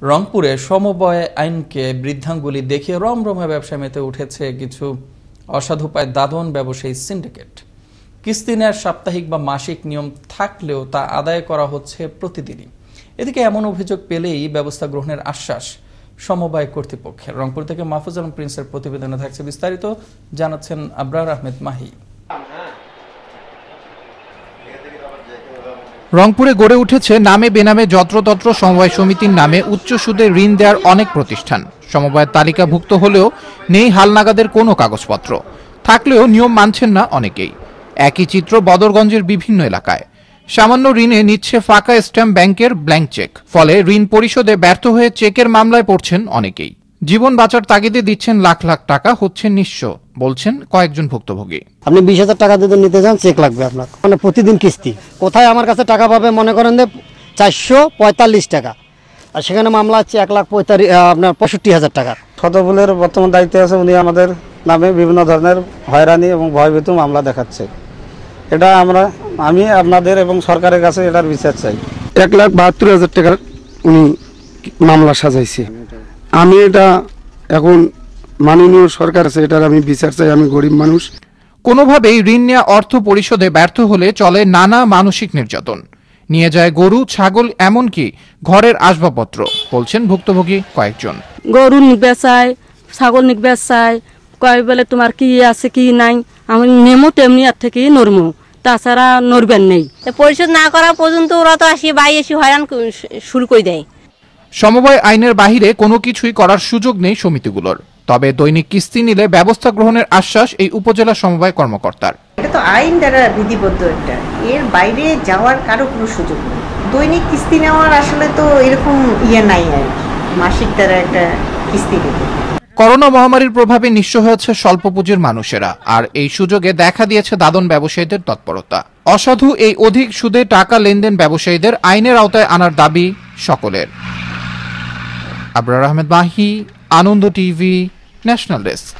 রংপুরে সমবায় আইনকে বৃদ্ধাঙ্গুলি দেখিয়ে রমরমা ব্যবসায় মেতে উঠেছে কিছু অসাধুপায় দাদন ব্যবসায়ী সিন্ডিকেট। কিস্তি নেয়ার সাপ্তাহিক বা মাসিক নিয়ম থাকলেও তা আদায় করা হচ্ছে প্রতিদিনই। এদিকে এমন অভিযোগ পেলেই ব্যবস্থা গ্রহণের আশ্বাস সমবায় কর্তৃপক্ষের। রংপুর থেকে মাহফুজ আলম প্রিন্সের প্রতিবেদনে থাকছে বিস্তারিত, জানাচ্ছেন আবরার আহমেদ মাহি। রংপুরে গড়ে উঠেছে নামে বেনামে যত্রতত্র সমবায় সমিতির নামে উচ্চ সুদে ঋণ দেওয়ার অনেক প্রতিষ্ঠান। সমবায়ের তালিকাভুক্ত হলেও নেই হালনাগাদের কোনো কাগজপত্র, থাকলেও নিয়ম মানছেন না অনেকেই। একই চিত্র বদরগঞ্জের বিভিন্ন এলাকায়। সামান্য ঋণে নিচ্ছে ফাঁকা স্ট্যাম্প ব্যাংকের ব্ল্যাঙ্ক চেক, ফলে ঋণ পরিশোধে ব্যর্থ হয়ে চেকের মামলায় পড়ছেন অনেকেই। জীবন বাঁচার তাগিদে দিচ্ছেন লাখ লাখ টাকা, হচ্ছেন নিঃস্ব, বলছেন কয়েকজন ভুক্তভোগী। আপনি 20,000 টাকা যদি নিতে চান চেক লাগবে আপনার, মানে প্রতিদিন কিস্তি। কোথায় আমার কাছে টাকা পাবে মনে করেন যে 445 টাকা, আর সেখানে মামলা হচ্ছে 1,65,000 টাকা। সদরপুলের বর্তমান দায়িত্বে আছে, উনি আমাদের নামে বিভিন্ন ধরনের হয়রানি এবং ভয়ভীত মামলা দেখাচ্ছে। এটা আমি আপনাদের এবং সরকারের কাছে এটার বিচার চাই। 1,72,000 টাকার উনি মামলা সাজাইছে। আমি এটা এখন মাননীয় সরকার আছে, এটার আমি বিচার চাই। আমি গরিব মানুষ। কোনোভাবেই ঋণ নেওয়া অর্থ পরিশোধে ব্যর্থ হলে চলে নানা মানসিক নির্যাতন, নিয়ে যায় গরু, ছাগল, এমনকি ঘরের আসবাবপত্র, বলছেন ভুক্তভোগী কয়েকজন। গরু নিবে চাই, ছাগল নিবে চাই, কয় বলে তোমার কি আছে কি নাই, আমি নেমো তেমনি আর থেকে নরমো, তাছাড়া নড়বেন নেই। পরিশোধ না করা পর্যন্ত ওরা তো এসে হয়রান শুরু করে দেয়। সমবায় আইনের বাহিরে কোনো কিছুই করার সুযোগ নেই সমিতিগুলোর, তবে দৈনিক কিস্তি নিলে ব্যবস্থা গ্রহণের আশ্বাস এই উপজেলা সমবায় কর্মকর্তার। এটা তো আইন দ্বারা বিধিবদ্ধ, এটা এর বাইরে যাওয়ার কারো কোনো সুযোগ নেই। দৈনিক কিস্তি নেওয়ার আসলে তো এরকম নাই, আর মাসিক দ্বারা একটা কিস্তি দেবে। করোনা মহামারীর প্রভাবে নিঃস্ব হয়েছে স্বল্প পুঁজির মানুষেরা, আর এই সুযোগে দেখা দিয়েছে দাদন ব্যবসায়ীদের তৎপরতা। অসাধু এই অধিক সুদে টাকা লেনদেন ব্যবসায়ীদের আইনের আওতায় আনার দাবি সকলের। আবরার আহমেদ মাহি, আনন্দ টিভি, ন্যাশনাল ডেস্ক।